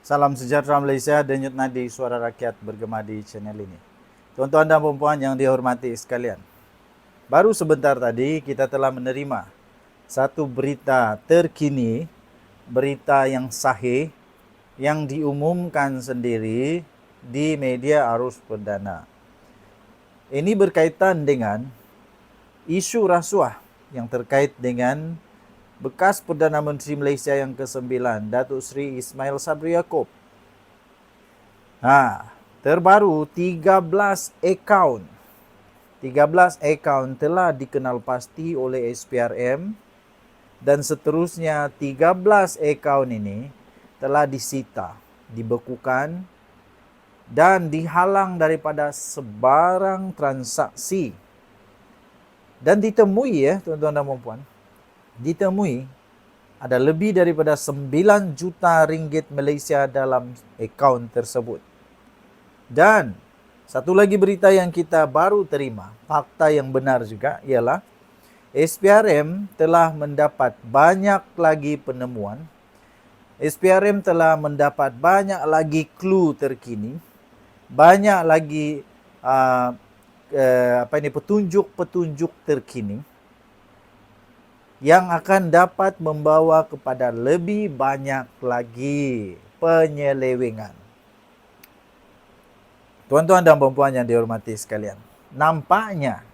Salam sejahtera Malaysia, denyut nadi suara rakyat bergema di channel ini. Tuan-tuan dan puan yang dihormati sekalian. Baru sebentar tadi kita telah menerima satu berita terkini, berita yang sahih, yang diumumkan sendiri di media arus perdana. Ini berkaitan dengan isu rasuah yang terkait dengan bekas Perdana Menteri Malaysia yang ke-9, Datuk Seri Ismail Sabri Yaakob. Terbaru 13 akaun telah dikenal pasti oleh SPRM dan seterusnya 13 akaun ini telah disita, dibekukan dan dihalang daripada sebarang transaksi. Dan ditemui tuan-tuan dan puan, ditemui ada lebih daripada 9 juta ringgit Malaysia dalam akaun tersebut. Dan satu lagi berita yang kita baru terima, fakta yang benar juga, ialah SPRM telah mendapat banyak lagi penemuan. SPRM telah mendapat banyak lagi clue terkini, banyak lagi petunjuk-petunjuk terkini yang akan dapat membawa kepada lebih banyak lagi penyelewengan. Tuan-tuan dan puan yang dihormati sekalian, nampaknya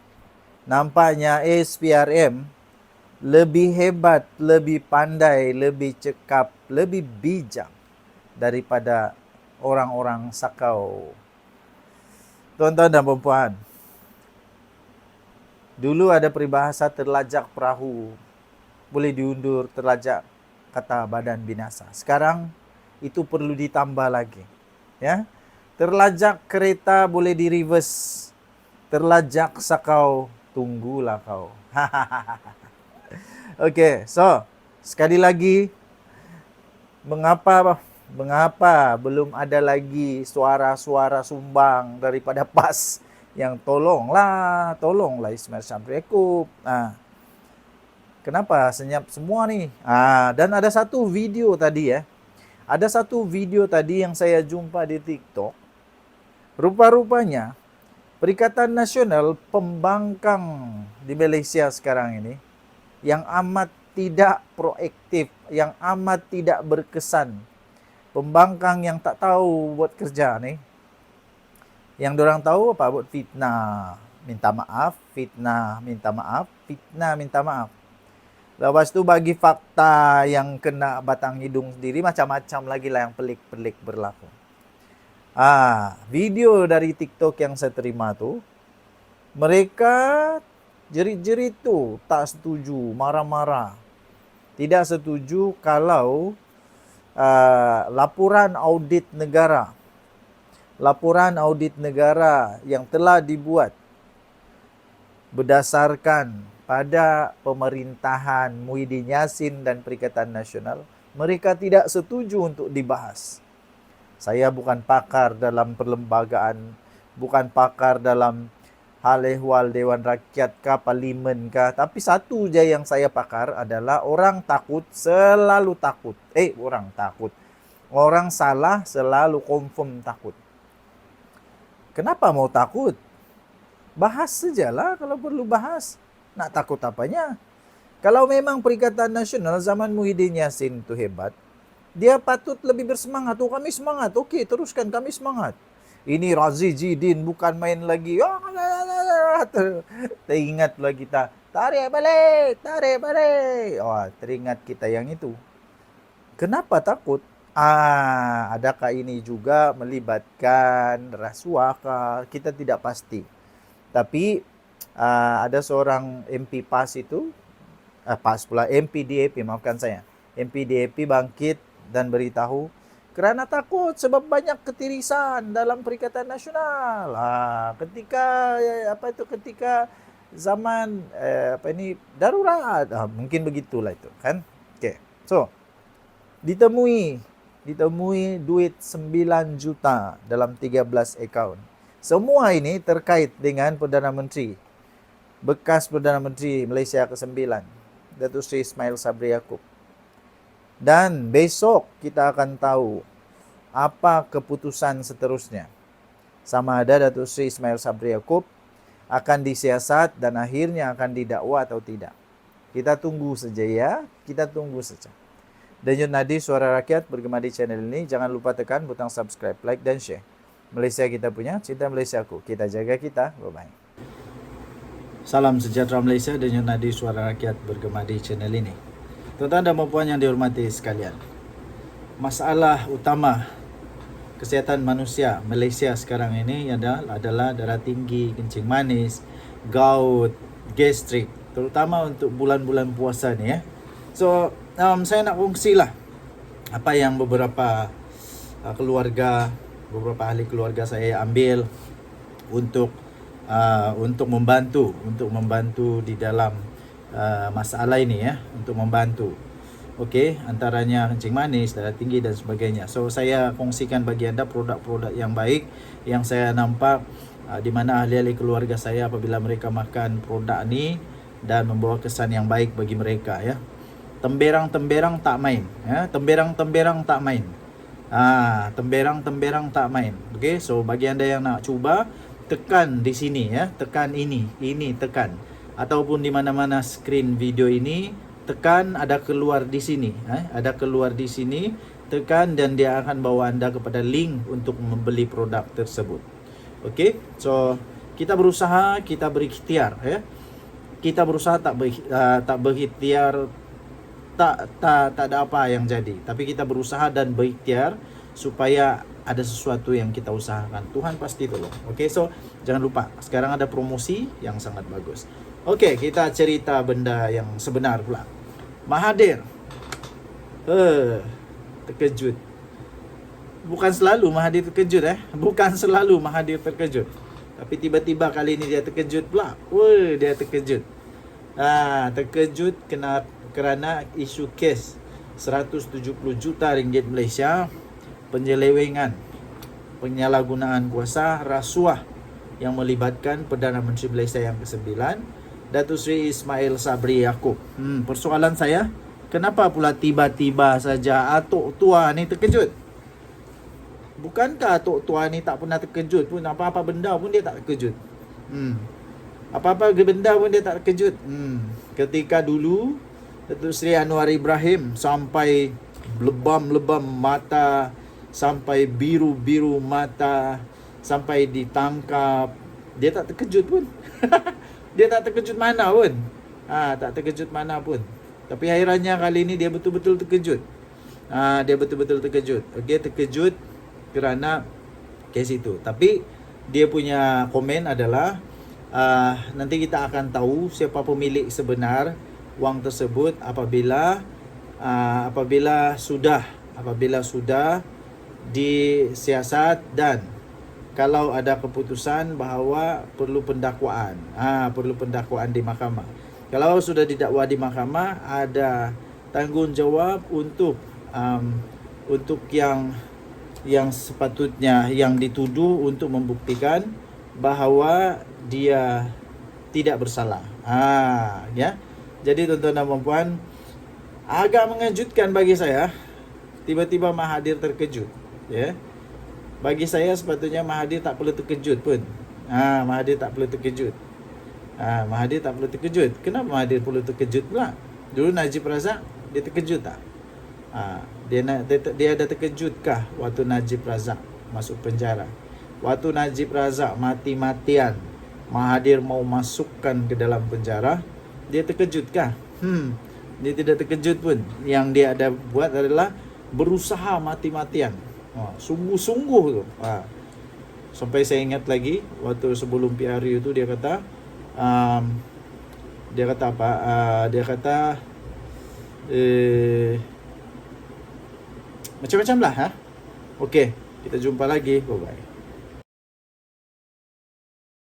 SPRM lebih hebat, lebih pandai, lebih cekap, lebih bijak daripada orang-orang sakau. Tuan-tuan dan puan, dulu ada peribahasa terlajak perahu boleh diundur, terlajak kata badan binasa. Sekarang itu perlu ditambah lagi, ya. Terlajak kereta boleh di reverse, terlajak sakau tunggulah kau. Okey, so sekali lagi, mengapa belum ada lagi suara-suara sumbang daripada PAS yang tolonglah Ismail Sabri Yaakob. Kenapa senyap semua ni? Dan ada satu video tadi yang saya jumpa di TikTok. Rupa-rupanya Perikatan Nasional Pembangkang di Malaysia sekarang ini yang amat tidak proaktif, yang amat tidak berkesan. Pembangkang yang tak tahu buat kerja ni. Yang dorang tahu apa? Buat fitnah, minta maaf, fitnah, minta maaf, fitnah, minta maaf. Lepas tu bagi fakta yang kena batang hidung sendiri, macam-macam lagi lah yang pelik-pelik berlaku. Video dari TikTok yang saya terima tu, mereka jerit-jerit tu, tak setuju, marah-marah. Tidak setuju kalau laporan audit negara yang telah dibuat berdasarkan pada pemerintahan Muhyiddin Yassin dan Perikatan Nasional, mereka tidak setuju untuk dibahas. Saya bukan pakar dalam perlembagaan, bukan pakar dalam hal ehwal Dewan Rakyat kah, Parlimen kah, tapi satu je yang saya pakar adalah orang takut selalu takut. Orang salah selalu confirm takut. Kenapa mau takut? Bahas sajalah kalau perlu bahas. Nak takut apanya? Kalau memang Perikatan Nasional zaman Muhyiddin Yassin itu hebat, dia patut lebih bersemangat. Kami semangat. Okey, teruskan, kami semangat. Ini Razi Jidin bukan main lagi. Teringatlah kita. Tarik balik. Teringat kita yang itu. Kenapa takut? Adakah ini juga melibatkan rasuah? Kita tidak pasti. Tapi ada seorang MP PAS itu, MP DAP, maafkan saya. MP DAP bangkit dan beritahu kerana takut sebab banyak ketirisan dalam Perikatan Nasional. Ketika zaman darurat, mungkin begitulah itu kan. Okey. So, ditemui duit 9 juta dalam 13 akaun. Semua ini terkait dengan Perdana Menteri, bekas Perdana Menteri Malaysia ke-9, Datuk Seri Ismail Sabri Yaakob. Dan besok kita akan tahu apa keputusan seterusnya. Sama ada Datuk Seri Ismail Sabri Yaakob akan disiasat dan akhirnya akan didakwa atau tidak. Kita tunggu saja ya, kita tunggu saja. Denyut Nadi Suara Rakyat bergema di channel ini. Jangan lupa tekan butang subscribe, like, dan share. Malaysia kita punya, cinta Malaysiaku. Kita jaga kita, bye-bye. Salam sejahtera Malaysia, Denyut Nadi Suara Rakyat bergema di channel ini. Tuan-tuan dan puan yang dihormati sekalian, masalah utama kesihatan manusia Malaysia sekarang ini adalah darah tinggi, kencing manis, gout, gastrik, terutama untuk bulan-bulan puasa ni ya. So, saya nak kongsilah apa yang beberapa ahli keluarga saya ambil untuk membantu di dalam masalah ini ya, untuk membantu. Okey, antaranya kencing manis, darah tinggi dan sebagainya. So saya kongsikan bagi anda produk-produk yang baik yang saya nampak di mana ahli-ahli keluarga saya apabila mereka makan produk ni dan membawa kesan yang baik bagi mereka ya. Temberang-temberang tak main ya, temberang-temberang tak main. Temberang-temberang tak main. Okey, so bagi anda yang nak cuba, tekan di sini ya, tekan ini tekan, ataupun di mana-mana skrin video ini, tekan ada keluar di sini, ada keluar di sini, tekan dan dia akan bawa anda kepada link untuk membeli produk tersebut. Okey, so kita berusaha, kita berikhtiar ya. Kita berusaha tak berikhtiar, tak ada apa yang jadi, tapi kita berusaha dan berikhtiar supaya ada sesuatu yang kita usahakan. Tuhan pasti tolong. Okey, so jangan lupa sekarang ada promosi yang sangat bagus. Okey, kita cerita benda yang sebenar pula. Mahathir terkejut. Bukan selalu Mahathir terkejut Bukan selalu Mahathir terkejut. Tapi tiba-tiba kali ini dia terkejut pula. Dia terkejut. Terkejut kerana isu kes 170 juta ringgit Malaysia penyelewengan, penyalahgunaan kuasa, rasuah yang melibatkan Perdana Menteri Malaysia yang ke-9, Datuk Seri Ismail Sabri Yaakob. Persoalan saya, kenapa pula tiba-tiba saja Atok Tua ni terkejut? Bukankah Atok Tua ni tak pernah terkejut pun? Apa-apa benda pun dia tak terkejut. Apa-apa benda pun dia tak terkejut. Ketika dulu Datuk Seri Anwar Ibrahim sampai lebam-lebam mata, sampai biru-biru mata, sampai ditangkap, dia tak terkejut pun. Dia tak terkejut mana pun. Tak terkejut mana pun. Tapi hairannya kali ini dia betul-betul terkejut. Dia betul-betul terkejut. Okey, terkejut kerana kes itu. Tapi dia punya komen adalah nanti kita akan tahu siapa pemilik sebenar wang tersebut apabila sudah disiasat dan kalau ada keputusan bahawa perlu pendakwaan. Perlu pendakwaan di mahkamah. Kalau sudah didakwa di mahkamah, ada tanggungjawab untuk yang sepatutnya yang dituduh untuk membuktikan bahawa dia tidak bersalah. Ya. Jadi tuan-tuan dan puan, agak mengejutkan bagi saya tiba-tiba Mahathir terkejut, ya. Bagi saya sepatutnya Mahathir tak perlu terkejut pun. Mahathir tak perlu terkejut. Mahathir tak perlu terkejut. Kenapa Mahathir perlu terkejut pula? Dulu Najib Razak dia terkejut tak? Dia ada terkejutkah waktu Najib Razak masuk penjara? Waktu Najib Razak mati-matian Mahathir mau masukkan ke dalam penjara, dia terkejutkah? Dia tidak terkejut pun. Yang dia ada buat adalah berusaha mati-matian. Sungguh-sungguh tu. Sampai saya ingat lagi waktu sebelum PRU tu dia kata apa? Dia kata macam-macam lah. Okey, kita jumpa lagi. Bye bye.